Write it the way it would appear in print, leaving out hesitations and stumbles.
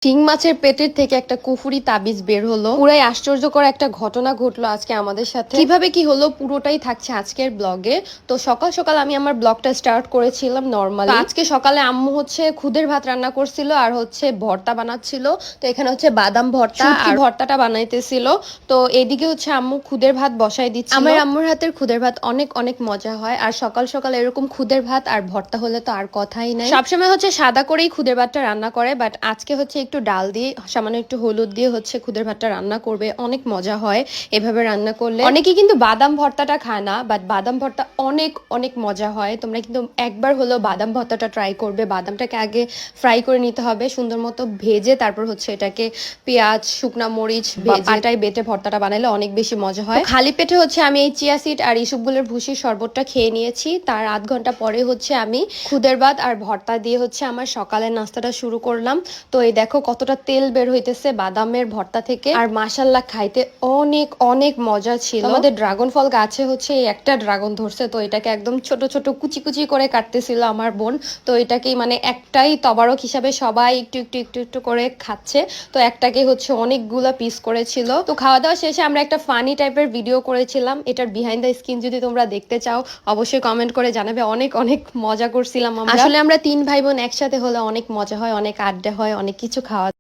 শিং মাছের পেটের থেকে একটা কুফুরি তাবিজ বের হলো। পুরাই আশ্চর্যকর একটা ঘটনা ঘটলো আজকে আমাদের সাথে। কিভাবে কি হলো পুরোটাই থাকছে আজকের ব্লগে। তো সকাল সকাল আমি আমার ব্লগটা স্টার্ট করেছিলাম নরমালি। আজকে সকালে আম্মু হচ্ছে খুদের ভাত রান্না করছিল আর হচ্ছে ভর্তা বানাচ্ছিল। তো এখানে হচ্ছে বাদাম ভর্তা আর ভর্তাটা বানাইতেছিল। তো এদিকে হচ্ছে আম্মু খুদের ভাত বসাই দিচ্ছিল। আমার আম্মুর হাতের খুদের ভাত অনেক অনেক মজা হয়। আর সকাল সকাল এরকম খুদের ভাত আর ভর্তা হলে তো আর কথাই নাই। সবসময় হচ্ছে সাদা করেই খুদের ভাতটা রান্না করে, বাট আজকে হচ্ছে একটু ডাল দিয়ে সামান্য একটু হলুদ দিয়ে হচ্ছে খুদের ভাতটা রান্না করবে, অনেক মজা হয় এভাবে রান্না করলে। অনেকে কিন্তু বাদাম ভর্তাটা খায় না, বাট বাদাম ভর্তা অনেক অনেক মজা হয়। তোমরা কিন্তু একবার হলো বাদাম ভর্তাটা ট্রাই করবে। বাদামটাকে আগে ফ্রাই করে নিতে হবে সুন্দর মতো ভেজে, তারপর হচ্ছে এটাকে পেঁয়াজ শুকনা মরিচ আটায় বেটে ভর্তাটা বানাইলে অনেক বেশি মজা হয়। খালি পেটে হচ্ছে আমি এই চিয়া সিড আর ইসবগুলের ভুসির শরবতটা খেয়ে নিয়েছি। তার আধ ঘন্টা পরে হচ্ছে আমি খুদের ভাত আর ভর্তা দিয়ে হচ্ছে আমার সকালের নাস্তাটা শুরু করলাম। তো এই দেখো কতটা তেল বের হইতেছে বাদামের ভর্তা থেকে, আর মাশাল্লাহ খাইতে অনেক অনেক মজা ছিল। আমাদের ড্রাগন ফল গাছে হচ্ছে এই একটা ড্রাগন ধরছে, তো এটাকে একদম ছোট ছোট কুচি কুচি করে কাটতেছিল আমার বোন। তো এটাকেই মানে একটাই তবারক হিসাবে সবাই একটু একটু একটু একটু করে খাচ্ছে। তো একটাকে হচ্ছে অনেকগুলা পিস করেছিল। তো খাওয়া দাওয়া শেষে আমরা একটা ফানি টাইপের ভিডিও করেছিলাম। এটার বিহাইন্ড দ্য স্কিন যদি তোমরা দেখতে চাও অবশ্যই কমেন্ট করে জানাবে। অনেক অনেক মজা করছিলাম আমরা। আসলে আমরা তিন ভাই বোন একসাথে হলে অনেক মজা হয়, অনেক আড্ডা হয়, অনেক কিছু খাওয়া